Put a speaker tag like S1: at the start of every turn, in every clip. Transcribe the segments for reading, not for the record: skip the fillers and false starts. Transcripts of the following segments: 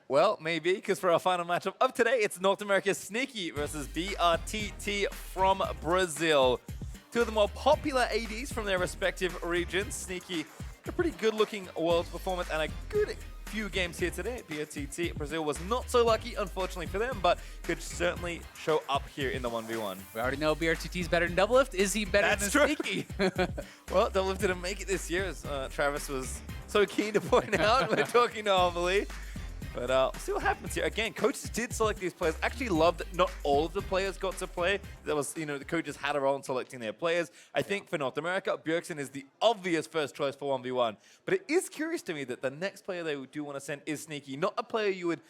S1: Well, maybe, because for our final matchup of today, it's North America's Sneaky versus brTT from Brazil. Two of the more popular ADs from their respective regions. Sneaky, a pretty good-looking Worlds performance and a good few games here today at brTT. Brazil was not so lucky, unfortunately for them, but could certainly show up here in the 1v1.
S2: We already know brTT's better than Doublelift. Is he better
S1: That's
S2: than
S1: true.
S2: Sneaky?
S1: Well, Doublelift didn't make it this year, as Travis was so keen to point out when talking to Amelie. But we'll see what happens here. Again, coaches did select these players. Actually loved that not all of the players got to play. There was, the coaches had a role in selecting their players. I think for North America, Bjergsen is the obvious first choice for 1v1. But it is curious to me that the next player they do want to send is Sneaky, not a player you would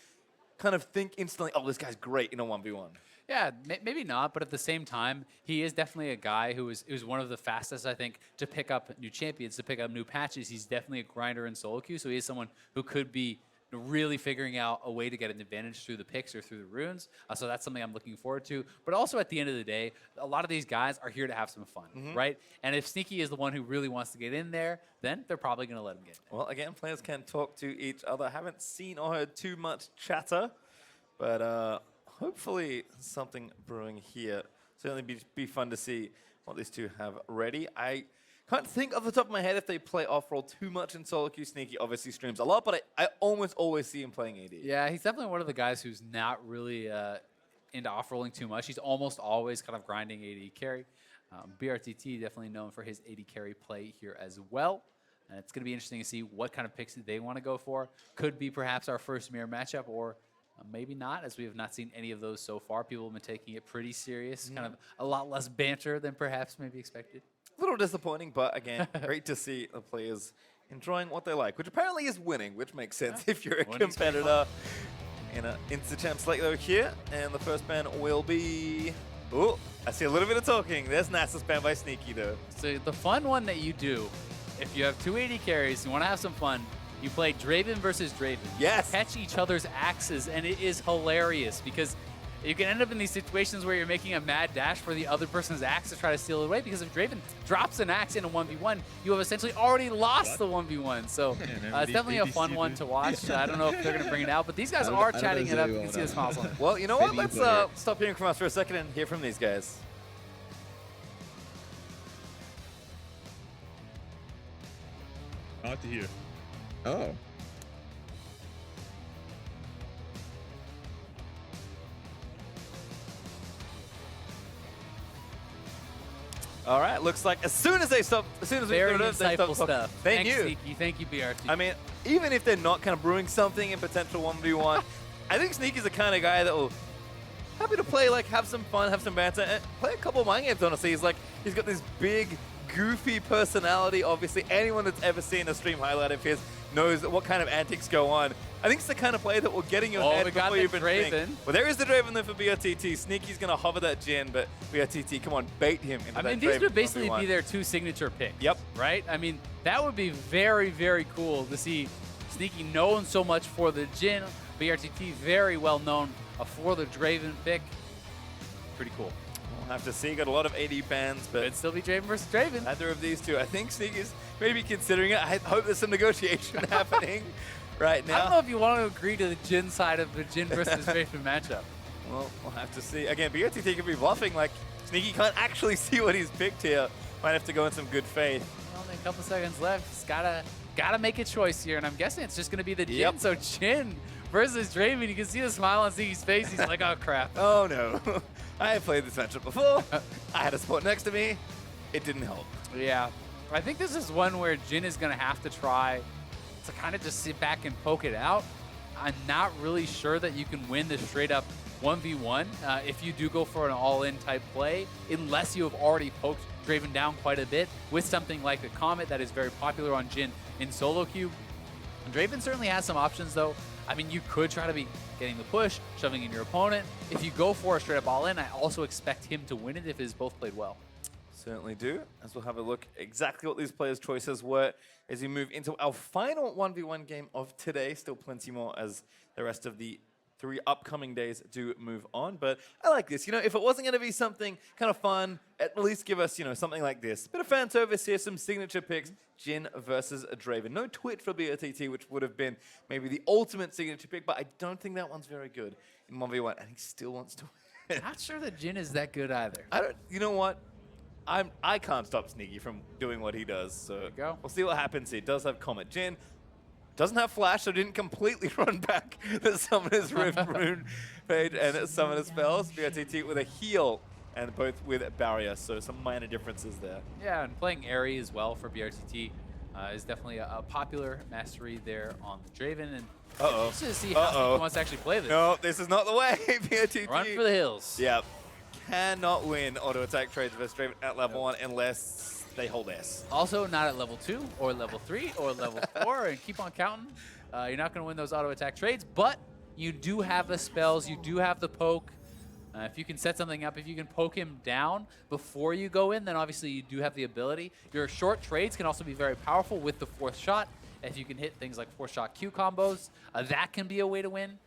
S1: kind of think instantly, oh, this guy's great in a 1v1.
S2: Yeah, maybe not, but at the same time, he is definitely a guy who is one of the fastest, I think, to pick up new champions, to pick up new patches. He's definitely a grinder in solo queue, so he is someone who could be really figuring out a way to get an advantage through the picks or through the runes. So that's something I'm looking forward to. But also at the end of the day, a lot of these guys are here to have some fun, right? And if Sneaky is the one who really wants to get in there, then they're probably going to let him get in.
S1: Well, again, players can talk to each other. Haven't seen or heard too much chatter, but hopefully something brewing here. Certainly be fun to see what these two have ready. I can't think off the top of my head if they play off-roll too much in solo queue. Sneaky obviously streams a lot, but I almost always see him playing AD.
S2: Yeah, he's definitely one of the guys who's not really into off-rolling too much. He's almost always kind of grinding AD carry. brTT definitely known for his AD carry play here as well. And it's going to be interesting to see what kind of picks they want to go for. Could be perhaps our first mirror matchup, or maybe not, as we have not seen any of those so far. People have been taking it pretty serious, kind of a lot less banter than perhaps maybe expected.
S1: A little disappointing, but again, great to see the players enjoying what they like, which apparently is winning, which makes sense if you're a competitor in an Insta-Champ slate over here. And the first ban will be... Oh, I see a little bit of talking. There's NASA spam by Sneaky, though.
S2: So the fun one that you do, if you have two AD carries, you want to have some fun, you play Draven versus Draven.
S1: Yes.
S2: Catch each other's axes, and it is hilarious because you can end up in these situations where you're making a mad dash for the other person's axe to try to steal it away, because if Draven drops an axe in a 1v1, you have essentially already lost the 1v1. So it's definitely a fun one to watch. I don't know if they're going to bring it out, but these guys are chatting it up. You can see the smiles on it.
S1: Well, you know what? Let's stop hearing from us for a second and hear from these guys.
S3: Hard to hear.
S4: Oh.
S1: All right, looks like as soon as we
S2: Very
S1: put it up, they
S2: insightful
S1: stop
S2: stuff.
S1: Thank
S2: Thanks,
S1: you.
S2: Sneaky. Thank you, brTT.
S1: I mean, even if they're not kind of brewing something in potential 1v1, I think Sneaky's the kind of guy that will happy to play, like have some fun, have some banter, and play a couple of mind games, honestly. He's got this big, goofy personality. Obviously, anyone that's ever seen a stream highlight of his knows what kind of antics go on. I think it's the kind of player that will get in your head before you even think. Well, there is the Draven there for brTT. Sneaky's going to hover that Jhin, but brTT, come on, bait him into that Draven.
S2: These would basically be their two signature picks.
S1: Yep.
S2: Right? I mean, that would be very, very cool to see Sneaky known so much for the Jhin, brTT very well known for the Draven pick. Pretty cool.
S1: We'll have to see. Got a lot of AD bans, but
S2: it'd still be Draven versus Draven.
S1: Either of these two. I think Sneaky's maybe considering it. I hope there's some negotiation happening right now.
S2: I don't know if you want to agree to the Jhin side of the Jhin versus Draven matchup.
S1: Well, we'll have to see. Again, brTT could be bluffing. Like, Sneaky can't actually see what he's picked here. Might have to go in some good faith.
S2: Only a couple seconds left. He's gotta make a choice here, and I'm guessing it's just gonna be the Jhin.
S1: Yep.
S2: So Jhin versus Draven. You can see the smile on Sneaky's face. He's like, oh crap.
S1: Oh no. I have played this matchup before. I had a support next to me. It didn't help.
S2: Yeah. I think this is one where Jhin is gonna have to try to kind of just sit back and poke it out. I'm not really sure that you can win this straight up 1v1 if you do go for an all-in type play, unless you have already poked Draven down quite a bit with something like the Comet that is very popular on Jhin in solo queue. Draven certainly has some options though. I mean, you could try to be getting the push, shoving in your opponent. If you go for a straight up all-in, I also expect him to win it if it is both played well.
S1: Certainly do, as we'll have a look exactly what these players' choices were as we move into our final 1v1 game of today. Still plenty more as the rest of the 3 upcoming days do move on. But I like this. You know, if it wasn't going to be something kind of fun, at least give us, you know, something like this. Bit of fan service here, some signature picks. Jhin versus Draven. No twit for brTT, which would have been maybe the ultimate signature pick, but I don't think that one's very good in 1v1, and he still wants to win.
S2: Not sure that Jhin is that good either.
S1: You know what? I can't stop Sneaky from doing what he does, so
S2: Go.
S1: we'll see what happens. He does have Comet. Jhin doesn't have Flash, so didn't completely run back the Summoner's Rift rune page and Summoner spells. brTT with a heal, and both with Barrier, so some minor differences there.
S2: Yeah, and playing Airy as well for brTT is definitely a popular mastery there on the Draven. And just to see how he wants to actually play this.
S1: No, this is not the way, brTT.
S2: Run for the hills.
S1: Yep. Cannot win auto attack trades versus Draven at level 1 unless they hold S.
S2: Also not at level 2 or level 3 or level 4 and keep on counting. You're not going to win those auto attack trades, but you do have the spells, you do have the poke. If you can set something up, if you can poke him down before you go in, then obviously you do have the ability. Your short trades can also be very powerful with the 4th shot. If you can hit things like 4-shot Q combos, that can be a way to win.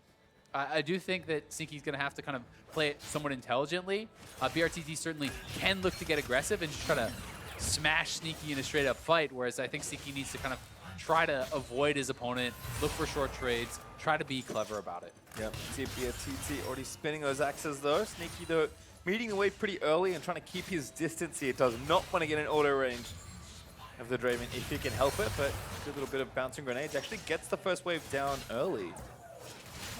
S2: I do think that Sneaky's going to have to kind of play it somewhat intelligently. brTT certainly can look to get aggressive and just try to smash Sneaky in a straight-up fight, whereas I think Sneaky needs to kind of try to avoid his opponent, look for short trades, try to be clever about it.
S1: Yep, see brTT already spinning those axes though. Sneaky though meeting the wave pretty early and trying to keep his distance here. Does not want to get an auto range of the Draven if he can help it, but a little bit of bouncing grenades. Actually gets the first wave down early.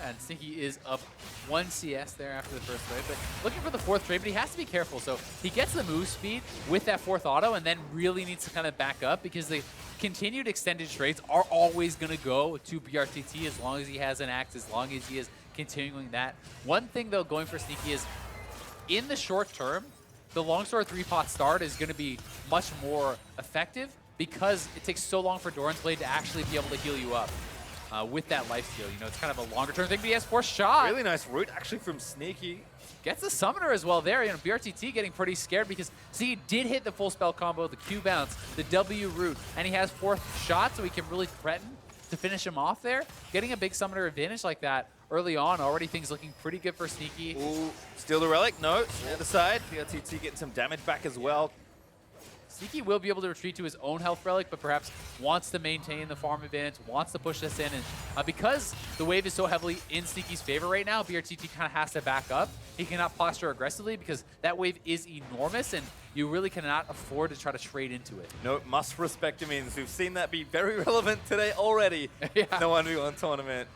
S2: And Sneaky is up 1 CS there after the first wave, but looking for the 4th trade, but he has to be careful. So he gets the move speed with that 4th auto and then really needs to kind of back up because the continued extended trades are always going to go to brTT as long as he has an axe, as long as he is continuing that. One thing, though, going for Sneaky is in the short term, the Longsword 3-pot start is going to be much more effective because it takes so long for Doran's Blade to actually be able to heal you up. With that life steal. You know, it's kind of a longer term thing, but he has 4 shot.
S1: Really nice route actually from Sneaky.
S2: Gets the summoner as well there. You know, brTT getting pretty scared because, see, he did hit the full spell combo, the Q bounce, the W root, and he has 4th shot, so he can really threaten to finish him off there. Getting a big summoner advantage like that early on, already things looking pretty good for Sneaky.
S1: Ooh, steal the relic, no, other side. brTT getting some damage back as well.
S2: Sneaky will be able to retreat to his own health relic, but perhaps wants to maintain the farm advantage, wants to push this in. And because the wave is so heavily in Sneaky's favor right now, brTT kind of has to back up. He cannot posture aggressively because that wave is enormous, and you really cannot afford to try to trade into it.
S1: No, must respect him. We've seen that be very relevant today already.
S2: Yeah.
S1: In the 1v1 tournament.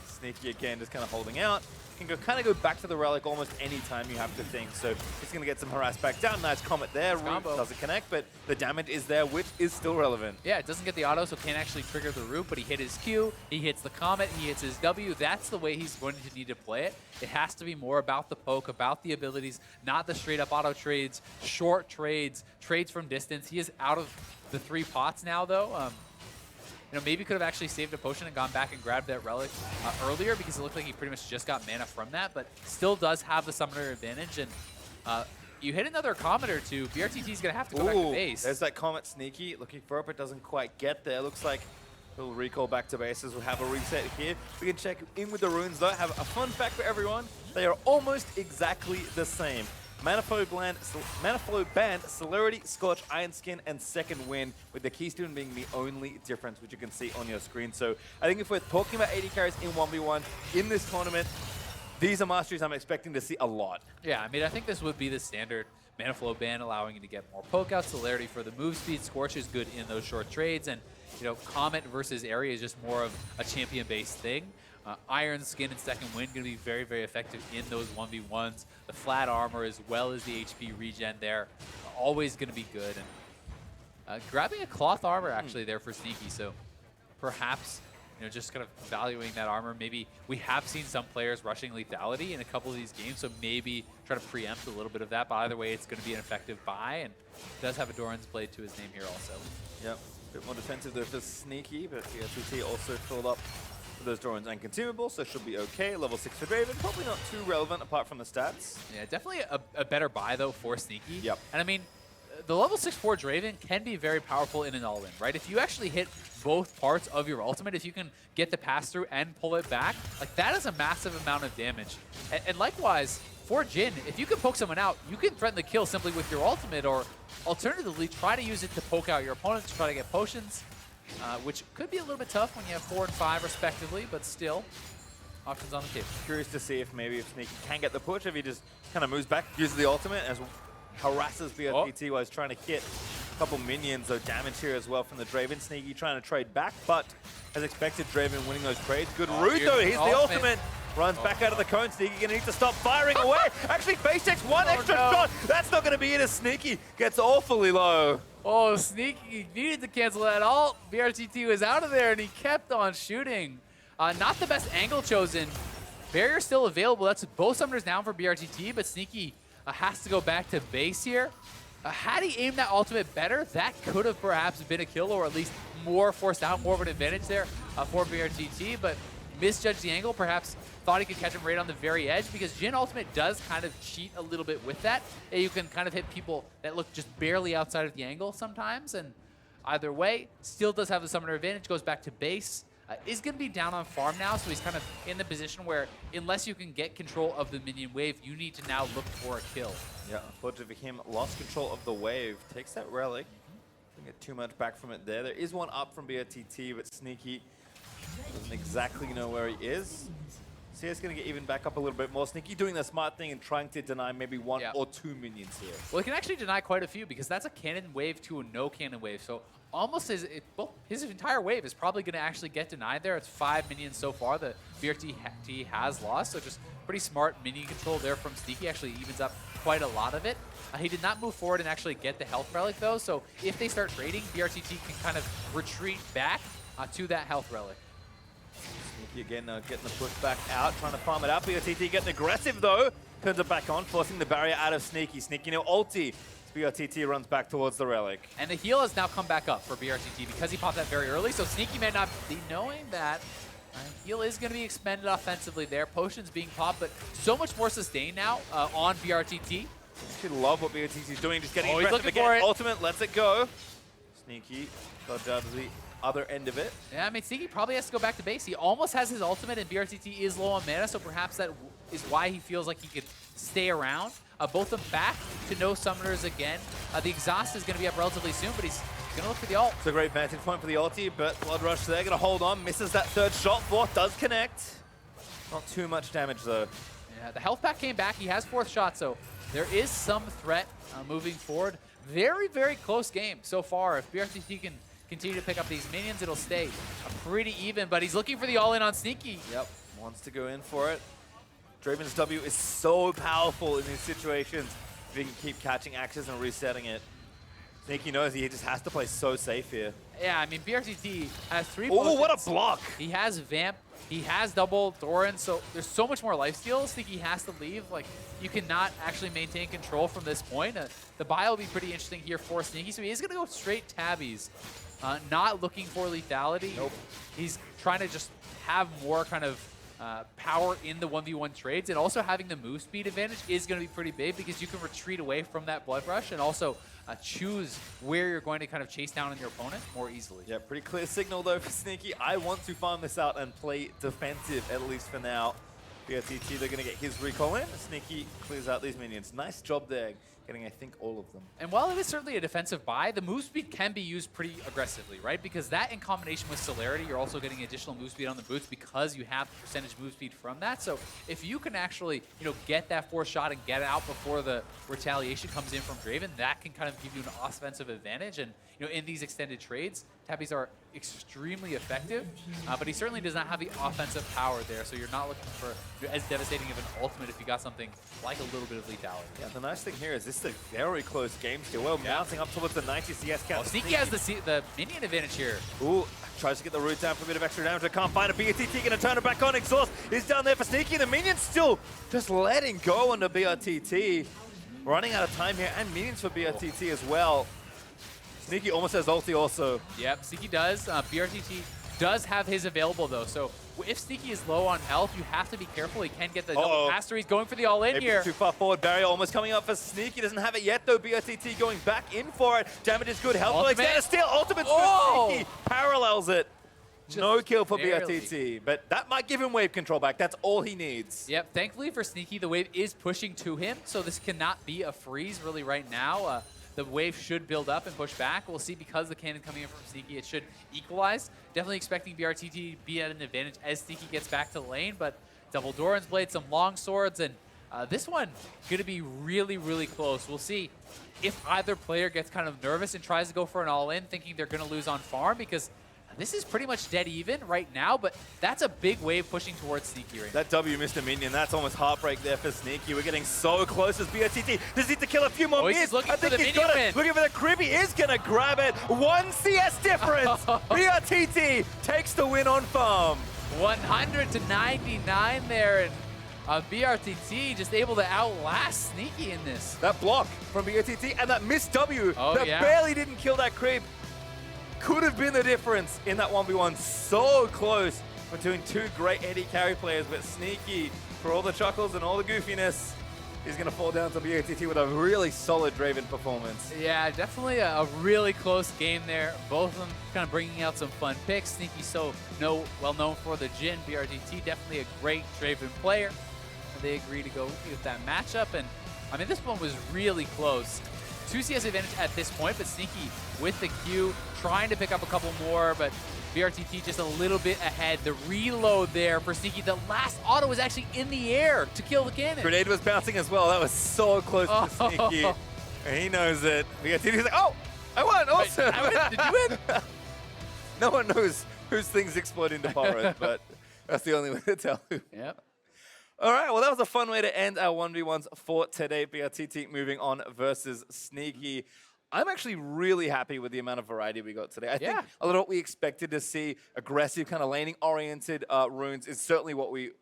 S1: Sneaky again, just kind of holding out. Can kind of go back to the relic almost any time you have to think. So he's going to get some harass back down. Nice Comet there. Root doesn't connect, but the damage is there, which is still relevant.
S2: Yeah, it doesn't get the auto, so can't actually trigger the root, but he hit his Q, he hits the Comet, he hits his W. That's the way he's going to need to play it. It has to be more about the poke, about the abilities, not the straight-up auto trades, short trades, trades from distance. He is out of the 3 pots now, though. You know, maybe could have actually saved a potion and gone back and grabbed that relic earlier because it looked like he pretty much just got mana from that, but still does have the summoner advantage. And you hit another Comet or two, brTT's going to have to go back to base.
S1: There's that Comet Sneaky looking for it, but doesn't quite get there. Looks like he'll recall back to bases. We'll have a reset here. We can check in with the runes, though. Have a fun fact for everyone. They are almost exactly the same. Manifold Band, Celerity, Scorch, Iron Skin, and Second Wind, with the Keystone being the only difference, which you can see on your screen. So I think if we're talking about 80 carries in 1v1 in this tournament, these are masteries I'm expecting to see a lot.
S2: Yeah, I mean, I think this would be the standard Manifold Band, allowing you to get more poke out, Celerity for the move speed, Scorch is good in those short trades, and you know, Comet versus Area is just more of a champion-based thing. Iron Skin and Second Wind going to be very, very effective in those 1v1s. The flat armor as well as the HP regen there, always going to be good. And grabbing a cloth armor actually there for Sneaky, so perhaps, you know, just kind of valuing that armor. Maybe we have seen some players rushing lethality in a couple of these games, so maybe try to preempt a little bit of that. But either way, it's going to be an effective buy, and does have a Doran's Blade to his name here also.
S1: Yep, a bit more defensive though for Sneaky, but brTT also filled up those Dorans and consumables, so should be okay. Level 6 for Draven, probably not too relevant apart from the stats.
S2: Yeah, definitely a better buy though for Sneaky.
S1: Yep.
S2: And I mean, the level 6-4 Draven can be very powerful in an all-in, right? If you actually hit both parts of your ultimate, if you can get the pass-through and pull it back, like that is a massive amount of damage. And likewise, for Jhin, if you can poke someone out, you can threaten the kill simply with your ultimate, or alternatively, try to use it to poke out your opponents, try to get potions, which could be a little bit tough when you have 4 and 5 respectively, but still, options on the table.
S1: Curious to see if maybe if Sneaky can get the push, if he just kind of moves back, uses the ultimate, as harasses brTT while he's trying to hit a couple minions, though damage here as well from the Draven. Sneaky trying to trade back, but as expected, Draven winning those trades. Good route though, here's the ultimate. Runs back out of the cone. Sneaky gonna need to stop firing away. Actually, base takes one extra shot. That's not gonna be it as Sneaky gets awfully low.
S2: Oh, Sneaky needed to cancel that ult. brTT was out of there and he kept on shooting. Not the best angle chosen. Barrier still available. That's both summoners down for brTT, but Sneaky has to go back to base here. Had he aimed that ultimate better, that could have perhaps been a kill, or at least more forced out, more of an advantage there for brTT, but misjudged the angle, perhaps thought he could catch him right on the very edge, because Jhin ultimate does kind of cheat a little bit with that. You can kind of hit people that look just barely outside of the angle sometimes, and either way, still does have the summoner advantage, goes back to base. Is going to be down on farm now, so he's kind of in the position where unless you can get control of the minion wave, you need to now look for a kill.
S1: Yeah, unfortunately for him, lost control of the wave. Takes that relic. Doesn't get too much back from it there. There is one up from brTT, but Sneaky doesn't exactly know where he is. CS going to get even back up a little bit more. Sneaky doing the smart thing and trying to deny maybe one or two minions here.
S2: Well, he can actually deny quite a few, because that's a cannon wave to a no cannon wave. So almost his entire wave is probably going to actually get denied there. It's 5 minions so far that brTT has lost. So just pretty smart minion control there from Sneaky. Actually evens up quite a lot of it. He did not move forward and actually get the health relic though. So if they start trading, brTT can kind of retreat back to that health relic.
S1: Sneaky again getting the push back out, trying to farm it out. brTT getting aggressive though. Turns it back on, forcing the barrier out of Sneaky. Sneaky now ulti. brTT runs back towards the relic.
S2: And the heal has now come back up for brTT because he popped that very early, so Sneaky may not be knowing that. Heal is going to be expended offensively there. Potions being popped, but so much more sustain now on brTT.
S1: I love what brTT is doing, just getting
S2: he's
S1: aggressive
S2: looking
S1: again.
S2: for it.
S1: Ultimate lets it go. Sneaky dodged out of the other end of it.
S2: Yeah, I mean, Sneaky probably has to go back to base. He almost has his ultimate, and brTT is low on mana, so perhaps that is why he feels like he could stay around. Both of them back to no summoners again. The exhaust is going to be up relatively soon, but he's going to look for the ult.
S1: It's a great vantage point for the ulti, but Blood Rush there, going to hold on, misses that third shot. Fourth does connect. Not too much damage though.
S2: Yeah, the health pack came back. He has fourth shot, so there is some threat moving forward. Very, very close game so far. If brTT can continue to pick up these minions, it'll stay pretty even, but he's looking for the all-in on Sneaky.
S1: Yep, wants to go in for it. Draven's W is so powerful in these situations. If he can keep catching axes and resetting it. Sneaky knows he just has to play so safe here.
S2: Yeah, I mean, brTT has 3
S1: Oh,
S2: potions.
S1: what a block!
S2: He has Vamp, he has double Thorin, so there's so much more lifesteal. Sneaky has to leave. Like, you cannot actually maintain control from this point. The buy will be pretty interesting here for Sneaky, so he is going to go straight tabbies. Not looking for lethality.
S1: Nope.
S2: He's trying to just have more kind of power in the 1v1 trades, and also having the move speed advantage is going to be pretty big, because you can retreat away from that blood rush and also choose where you're going to kind of chase down on your opponent more easily.
S1: Yeah, pretty clear signal though for Sneaky. I want to farm this out and play defensive, at least for now. brTT, they're going to get his recall in. Sneaky clears out these minions. Nice job there, getting, I think, all of them.
S2: And while it is certainly a defensive buy, the move speed can be used pretty aggressively, right? Because that in combination with Celerity, you're also getting additional move speed on the boots because you have the percentage move speed from that. So if you can actually, get that fourth shot and get it out before the retaliation comes in from Draven, that can kind of give you an offensive advantage. And, in these extended trades, tabbies are extremely effective, but he certainly does not have the offensive power there, so you're not looking for as devastating of an ultimate if you got something like a little bit of lethality.
S1: Yeah, the nice thing here is this is a very close game still. Well, mounting up towards the 90 CS count.
S2: Sneaky has the minion advantage here.
S1: Ooh, tries to get the root down for a bit of extra damage. I can't find it. brTT going to turn it back on. Exhaust is down there for Sneaky. The minions still just letting go under brTT. Running out of time here, and minions for brTT as well. Sneaky almost has ulti also.
S2: Yep, Sneaky does. brTT does have his available though, so if Sneaky is low on health, you have to be careful. He can get the
S1: Uh-oh.
S2: double master. He's going for the all-in
S1: Maybe
S2: here.
S1: too far forward. Barrier almost coming up for Sneaky. Doesn't have it yet, though. brTT going back in for it. Damage is good. Health will
S2: Ultimate.
S1: extend. Steal. Ultimate's
S2: Oh!
S1: good. Sneaky parallels it. No kill for
S2: barely.
S1: brTT, but that might give him wave control back. That's all he needs.
S2: Yep, thankfully for Sneaky, the wave is pushing to him, so this cannot be a freeze really right now. The wave should build up and push back. We'll see because the cannon coming in from Sneaky, it should equalize. Definitely expecting brTT to be at an advantage as Sneaky gets back to lane, but double Doran's Blade, some long swords, and this one going to be really, really close. We'll see if either player gets kind of nervous and tries to go for an all-in, thinking they're going to lose on farm, because this is pretty much dead even right now, but that's a big wave pushing towards Sneaky right now.
S1: That W missed a minion. That's almost heartbreak there for Sneaky. We're getting so close as brTT. Does he need to kill a few more
S2: he's
S1: minions?
S2: looking
S1: I
S2: for
S1: think
S2: the
S1: he's
S2: minion
S1: got
S2: win.
S1: it. Looking for the creep. He is going to grab it. 1 CS difference. brTT takes the win on farm.
S2: 100 to 99 there, and brTT just able to outlast Sneaky in this.
S1: That block from brTT and that missed W that
S2: yeah.
S1: barely didn't kill that creep could have been the difference in that 1v1. So close between two great AD carry players, but Sneaky, for all the chuckles and all the goofiness, is going to fall down to brTT with a really solid Draven performance.
S2: Yeah, definitely a really close game there. Both of them kind of bringing out some fun picks. Sneaky well known for the Jhin. brTT definitely a great Draven player. They agree to go with that matchup, and I mean, this one was really close. 2 CS advantage at this point, but Sneaky with the Q, trying to pick up a couple more, but brTT just a little bit ahead. The reload there for Sneaky. The last auto was actually in the air to kill the cannon.
S1: Grenade was bouncing as well. That was so close to Sneaky. And he knows it. brTT's like, oh, I won, awesome.
S2: Did you win?
S1: No one knows whose things explode into forest, but that's the only way to tell who.
S2: Yep.
S1: All right, well, that was a fun way to end our 1v1s for today. brTT moving on versus Sneaky. I'm actually really happy with the amount of variety we got today. I think a lot of what we expected to see, aggressive, kind of laning-oriented runes, is certainly what we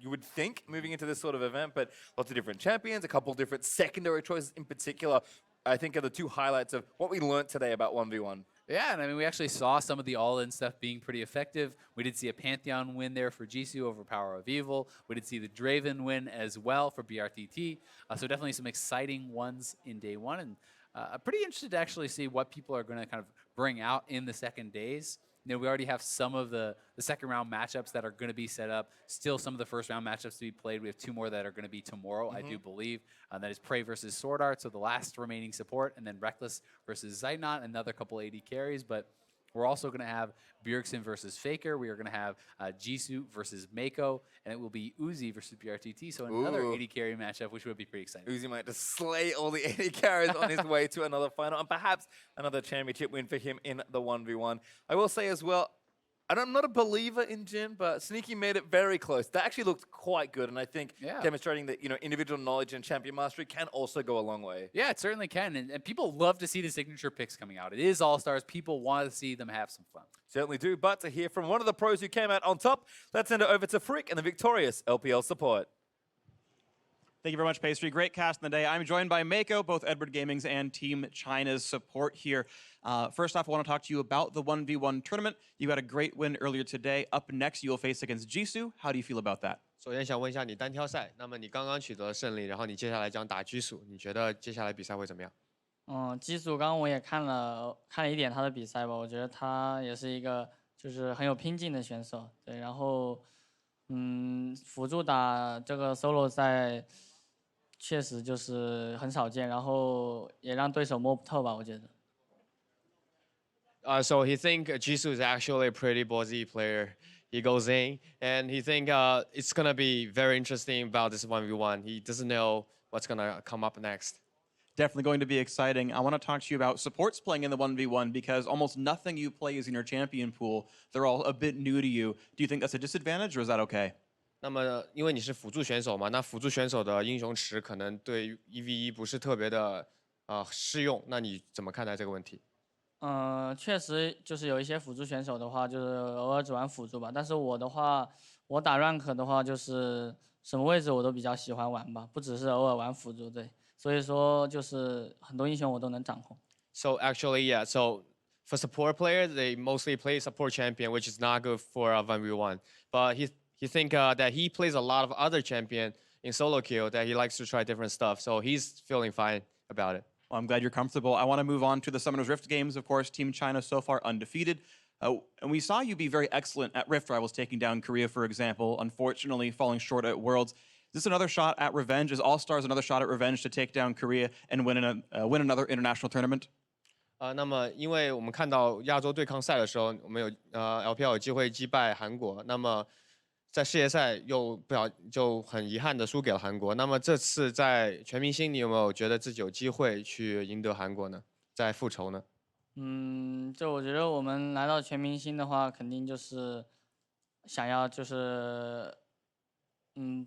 S1: you would think moving into this sort of event, but lots of different champions, a couple different secondary choices in particular, I think are the two highlights of what we learned today about 1v1.
S2: Yeah, and I mean, we actually saw some of the all-in stuff being pretty effective. We did see a Pantheon win there for Jisoo over Power of Evil. We did see the Draven win as well for brTT. So definitely some exciting ones in day one. And I'm pretty interested to actually see what people are going to kind of bring out in the second days. You know, we already have some of the second round matchups that are going to be set up. Still some of the first round matchups to be played. We have 2 more that are going to be tomorrow, I do believe. That is Prey versus Sword Art, so the last remaining support, and then Reckless versus Zeidnot, another couple AD carries. But we're also going to have Bjergsen versus FLICKR. We are going to have Jisoo versus Mako, and it will be Uzi versus brTT. So another AD carry matchup, which would be pretty exciting.
S1: Uzi might just slay all the AD carries on his way to another final and perhaps another championship win for him in the 1v1. I will say as well, and I'm not a believer in Jhin, but Sneaky made it very close. That actually looked quite good, and I think demonstrating that individual knowledge and champion mastery can also go a long way.
S2: Yeah, it certainly can, and people love to see the signature picks coming out. It is All-Stars. People want to see them have some fun.
S1: Certainly do, but to hear from one of the pros who came out on top, let's send it over to Frick and the victorious LPL support.
S4: Thank you very much, Pastry. Great cast in the day. I'm joined by Mako, both Edward Gaming's and Team China's support here. First off, I want to talk to you about the 1v1 tournament. You had a great win earlier today. Up next, you will face against Jisoo. How do you feel about that?
S5: 首先想问一下你单挑赛，那么你刚刚取得胜利，然后你接下来将打居属，你觉得接下来比赛会怎么样？
S6: 基础刚刚我也看了一点他的比赛吧，我觉得他也是一个就是很有拼劲的选手，对，然后辅助打这个 solo 赛确实就是很少见，然后也让对手摸不透吧，我觉得。
S5: So he think Jisoo is actually a pretty ballsy player. He goes in and he think it's gonna be very interesting about this 1v1. He doesn't know what's gonna come up next.
S4: Definitely going to be exciting. I want to talk to you about supports playing in the 1v1 because almost nothing you play is in your champion pool. They're all a bit new to you. Do you think that's a disadvantage or is that okay?
S5: 那么因为你是辅助选手嘛，那辅助选手的英雄池可能对 1v1 不是特别的适用，那你怎么看待这个问题？
S6: 确实就是有一些辅助选手的话，就是偶尔只玩辅助吧。但是我的话，我打 rank 的话，就是什么位置我都比较喜欢玩吧，不只是偶尔玩辅助，对。所以说就是很多英雄我都能掌控。
S5: So actually, yeah. So for support players, they mostly play support champion, which is not good for a 1v1. but he think that he plays a lot of other champion in solo queue that he likes to try different stuff. So he's feeling fine about it.
S4: Well, I'm glad you're comfortable. I want to move on to the Summoner's Rift games. Of course, Team China so far undefeated. And we saw you be very excellent at Rift Rivals, taking down Korea, for example, unfortunately falling short at Worlds. Is this another shot at revenge? Is All-Stars another shot at revenge to take down Korea and win another international tournament?
S5: 那么因为我们看到亚洲对抗赛的时候，我们有LPL 有机会击败韩国，那么在世界赛就很遗憾的输给了韩国。那么这次在全明星，你有没有觉得自己有机会去赢得韩国呢？在复仇呢？
S6: 就我觉得我们来到全明星的话，肯定就是想要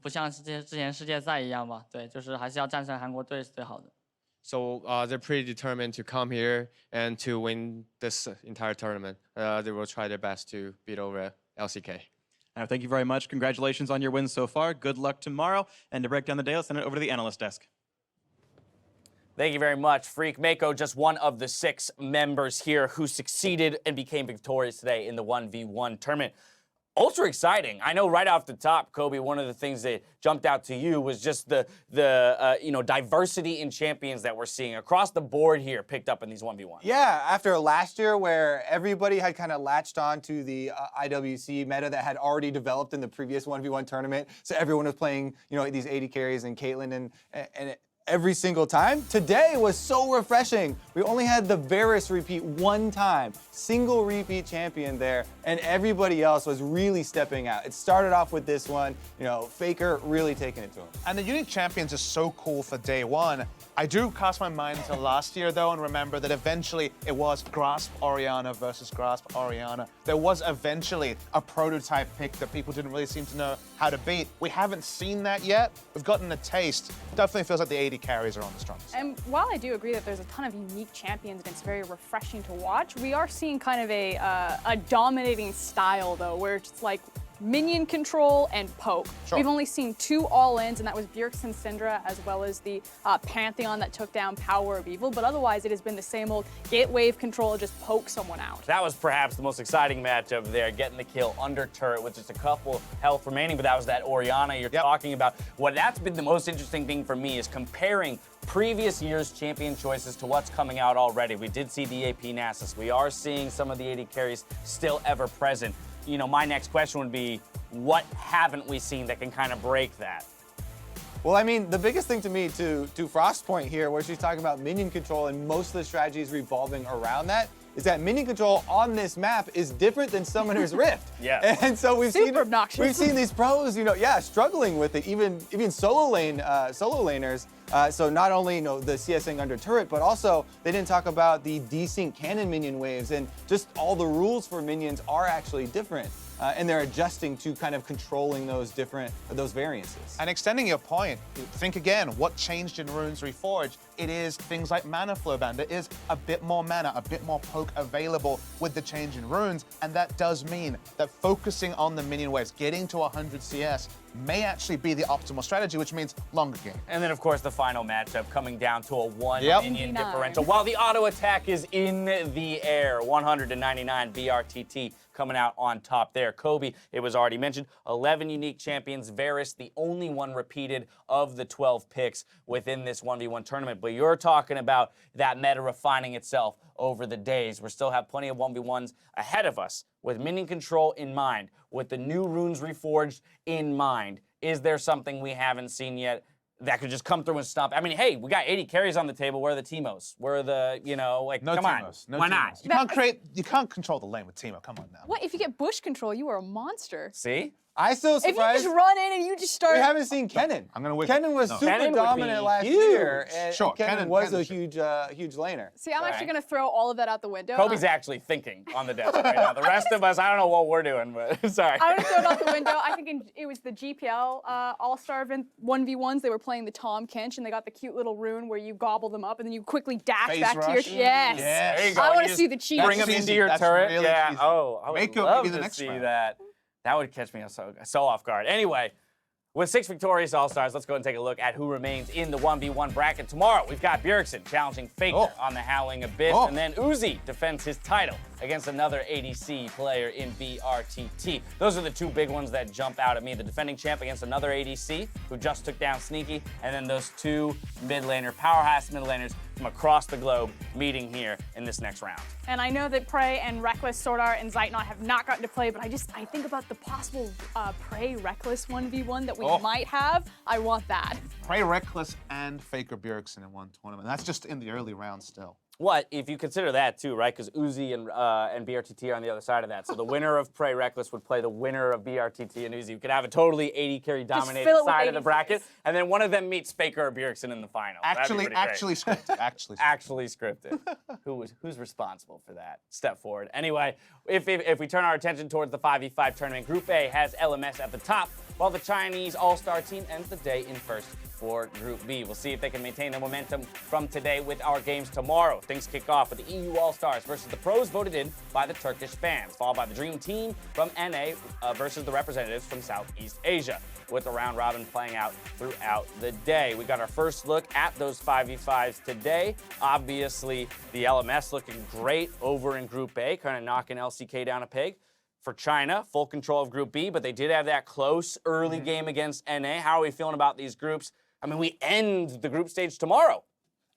S6: 不像之前世界赛一样吧，对，就是还是要战胜韩国队是最好的。
S5: So they're pretty determined to come here and to win this entire tournament. They will try their best to beat over LCK.
S4: Thank you very much. Congratulations on your wins so far. Good luck tomorrow. And to break down the day, let's send it over to the analyst desk.
S7: Thank you very much, Freak. Mako, just one of the 6 members here who succeeded and became victorious today in the 1v1 tournament. Ultra exciting. I know right off the top, Kobe, one of the things that jumped out to you was just the diversity in champions that we're seeing across the board here picked up in these 1v1.
S8: Yeah, after last year where everybody had kind of latched on to the IWC meta that had already developed in the previous 1v1 tournament. So everyone was playing, these AD carries and Caitlyn and every single time. Today was so refreshing. We only had the Varus repeat one time, single repeat champion there, and everybody else was really stepping out. It started off with this one, FLICKR really taking it to him.
S9: And the unique champions are so cool for day one. I do cast my mind to last year though and remember that eventually it was Grasp Orianna versus Grasp Orianna. There was eventually a prototype pick that people didn't really seem to know how to beat. We haven't seen that yet. We've gotten a taste. Definitely feels like the AD carries are on the strongest.
S10: And while I do agree that there's a ton of unique champions and it's very refreshing to watch, we are seeing kind of a dominating style though, where it's like minion control and poke.
S9: Sure.
S10: We've only seen 2 all-ins, and that was Bjergsen and Syndra, as well as the Pantheon that took down Power of Evil, but otherwise it has been the same old get wave control, just poke someone out.
S7: That was perhaps the most exciting matchup there, getting the kill under turret with just a couple health remaining, but that was that Orianna you're talking about. That's been the most interesting thing for me is comparing previous year's champion choices to what's coming out already. We did see the AP Nasus. We are seeing some of the AD carries still ever present. My next question would be, what haven't we seen that can kind of break that?
S8: Well, I mean, the biggest thing to me, to Frost's point here, where she's talking about minion control and most of the strategies revolving around that, is that minion control on this map is different than Summoner's Rift.
S7: Yeah.
S8: And so we've
S10: obnoxious.
S8: seen these pros, struggling with it, even solo laners. So not only the CSing under turret, but also they didn't talk about the desync cannon minion waves, and just all the rules for minions are actually different. And they're adjusting to kind of controlling those variances.
S9: And extending your point, think again, what changed in Runes Reforged? It is things like mana flow ban. There is a bit more mana, a bit more poke available with the change in runes, and that does mean that focusing on the minion waves, getting to 100 CS, may actually be the optimal strategy, which means longer game.
S7: And then, of course, the final matchup coming down to a 1 minion
S10: 99.
S7: differential. While the auto attack is in the air, 199 brTT coming out on top there. Kobe, it was already mentioned, 11 unique champions. Varus, the only one repeated of the 12 picks within this 1v1 tournament. But you're talking about that meta refining itself over the days. We still have plenty of 1v1s ahead of us with minion control in mind, with the new runes reforged in mind. Is there something we haven't seen yet that could just come through and stomp? I mean, hey, we got 80 carries on the table. Where are the Teemos? Where are the,
S9: No
S7: come
S9: Teemos,
S7: on.
S9: no
S7: Why
S9: Teemos.
S7: not?
S9: You can't control the lane with Teemo. Come on now.
S10: What if you get bush control? You are a monster.
S7: See?
S8: I still
S10: If you
S8: surprised.
S10: just run in and you just start.
S8: We haven't seen Kennen.
S9: I'm gonna wiggle.
S8: Kennen was
S9: No.
S8: super
S7: Kennen would
S8: dominant
S7: be
S8: last
S7: huge.
S8: year, and
S9: Sure,
S8: Kennen was
S9: Kennen
S8: a
S9: should.
S8: huge laner.
S10: See, I'm actually
S7: Right.
S10: going to throw all of that out the window.
S7: Kobe's actually thinking on the desk right now. The rest of us, I don't know what we're doing, but sorry.
S10: I'm going to throw it out the window. I think it was the GPL All-Star event 1v1s. They were playing the Tom Kench, and they got the cute little rune where you gobble them up, and then you quickly dash
S9: Face
S10: back
S9: rush?
S10: to your... Yes.
S9: Yes.
S7: There you go.
S10: I
S7: You
S10: want to
S7: just
S10: see the cheese.
S7: Bring them
S9: That's
S7: into
S9: easy.
S7: your
S9: That's
S7: turret.
S9: really
S7: Yeah.
S9: easy.
S7: Oh, I would
S9: Make it
S7: love
S9: be the
S7: to
S9: next
S7: see
S9: round.
S7: that. That would catch me so off guard. Anyway, With 6 victorious All-Stars, let's go and take a look at who remains in the 1v1 bracket. Tomorrow, we've got Bjergsen challenging FLICKR on the Howling Abyss, and then Uzi defends his title against another ADC player in brTT. Those are the 2 big ones that jump out at me. The defending champ against another ADC who just took down Sneaky, and then those 2 powerhouse mid laners from across the globe meeting here in this next round.
S10: And I know that Prey and Reckless, Swordart, and Zeitnot have not gotten to play, but I think about the possible Prey Reckless 1v1 that we might have. I want that.
S9: Prey Reckless and FLICKR Bjergsen in one tournament. That's just in the early rounds still.
S7: What if you consider that too, right? Because Uzi and brTT are on the other side of that. So the winner of Prey Reckless would play the winner of brTT and Uzi. You could have a totally 80 carry dominated side of the bracket, and then one of them meets FLICKR or Bjergsen in the final.
S9: Actually scripted. Actually
S7: scripted. Who's responsible for that? Step forward. Anyway, if we turn our attention towards the 5v5 tournament, Group A has LMS at the top, while the Chinese All-Star team ends the day in first for Group B. We'll see if they can maintain the momentum from today with our games tomorrow. Things kick off with the EU All-Stars versus the pros voted in by the Turkish fans, followed by the Dream Team from NA versus the representatives from Southeast Asia, with the round robin playing out throughout the day. We got our first look at those 5v5s today. Obviously, the LMS looking great over in Group A, kind of knocking LCK down a peg. For China, full control of Group B, but they did have that close early game against NA. How are we feeling about these groups? I mean, we end the group stage tomorrow.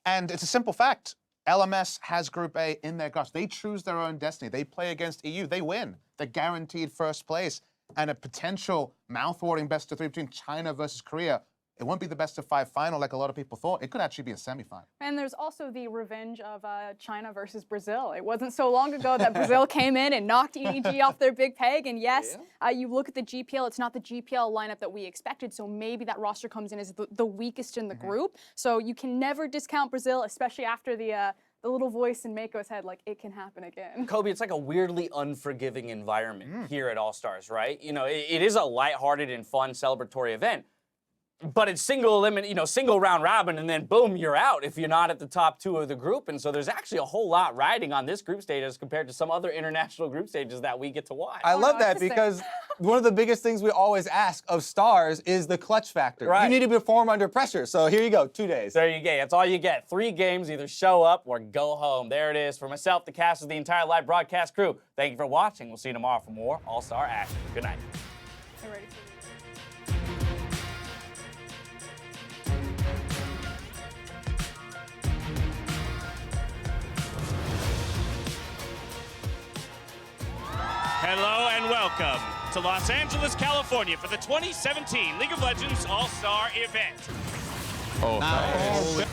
S9: And it's a simple fact. LMS has Group A in their grasp. They choose their own destiny. They play against EU. They win. They're guaranteed first place. And a potential mouth-watering best-of-3 between China versus Korea, it won't be the best-of-5 final like a lot of people thought. It could actually be a semifinal.
S10: And there's also the revenge of China versus Brazil. It wasn't so long ago that Brazil came in and knocked EDG off their big peg. And yes, you look at the GPL, it's not the GPL lineup that we expected. So maybe that roster comes in as the weakest in the group. So you can never discount Brazil, especially after the little voice in Mako's head, like, it can happen again.
S7: Kobe, it's like a weirdly unforgiving environment here at All-Stars, right? You know, it is a lighthearted and fun celebratory event. But it's single round robin, and then boom, you're out if you're not at the top 2 of the group. And so there's actually a whole lot riding on this group stage as compared to some other international group stages that we get to watch.
S8: I love that because one of the biggest things we always ask of stars is the clutch factor.
S7: Right.
S8: You need to perform under pressure. So here you go, 2 days.
S7: There you go. That's all you get. 3 games, either show up or go home. There it is. For myself, the cast of the entire live broadcast crew, thank you for watching. We'll see you tomorrow for more All-Star action. Good night.
S10: I'm ready for
S11: Hello and welcome to Los Angeles, California for the 2017 League of Legends All-Star event.
S12: Oh, nice.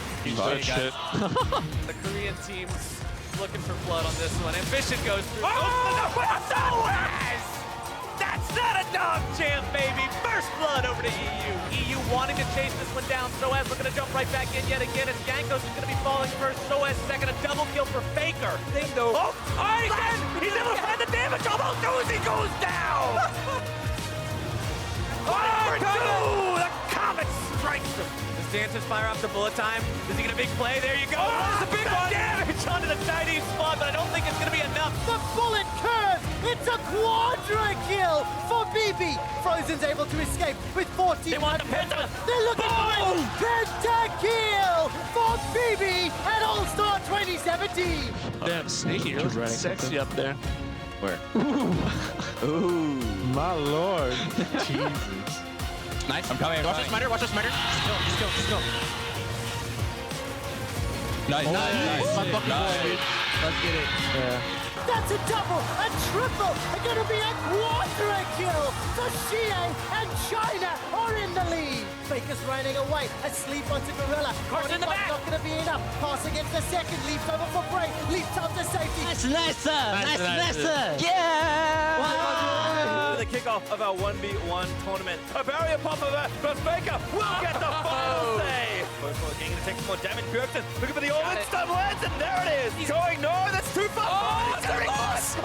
S2: Shit. The Korean team's looking for blood on this one. Ambition goes through. Oh, that's not a dog champ, baby. First blood over to EU. EU wanting to chase this one down. Soaz looking to jump right back in yet again. As Gankos is going to be falling first. Soaz second. A double kill for FLICKR. Oh, again. He's able to find the damage. Almost Uzi goes down. The Comet strikes him. Does Dances fire off the bullet time? Does he get a big play? There you go. Oh, it's a big one. Damage onto the Chinese squad, but I don't think it's going to be enough.
S13: The bullet curve. It's a quadra kill for BB. Frozen's able to escape with 14.
S2: They want the penta.
S13: They're looking for it. Pentakill for BB at All-Star 2017.
S12: Damn, Sneaky looking sexy up there.
S14: Where?
S12: Ooh, my lord. Jesus.
S14: Nice. I'm coming. Watch this smiter. Watch this smiter. Just go. Nice. Nice.
S12: Let's get it. Yeah.
S13: That's a double, a triple, and gonna be a quadra kill. So Xie and China are in the lead. FLICKR's running away, asleep onto Gorilla.
S2: Carson in the back.
S13: Not gonna be enough. Pass against the second, leaps over for Bray, leaps up to safety.
S14: Nice.
S1: Yeah! The kickoff of our 1v1 tournament. A barrier pop over, but FLICKR will get the final save. Both getting to take some more damage. Bjergsen looking for the all-in stun lands, and there it is. He's going, no, that's too far. Oh, it's very close.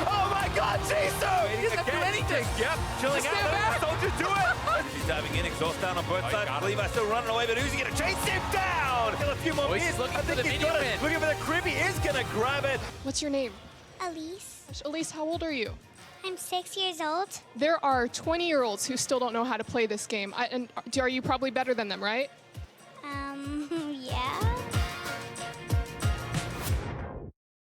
S1: Oh my God, Jisoo! He doesn't have to do anything. Yep, chilling out. Soldier do it. He's diving in, exhaust down on both sides. Levi still running away, but Uzi gonna chase him down. Kill a few more hits. I think he's got it. Looking for the creep. He is gonna grab it.
S15: What's your name?
S16: Elise.
S15: Elise, how old are you? I'm 6 years old.
S16: There are 20-year-olds who still don't know how to play this game. Are you probably better than them, right?
S15: Yeah.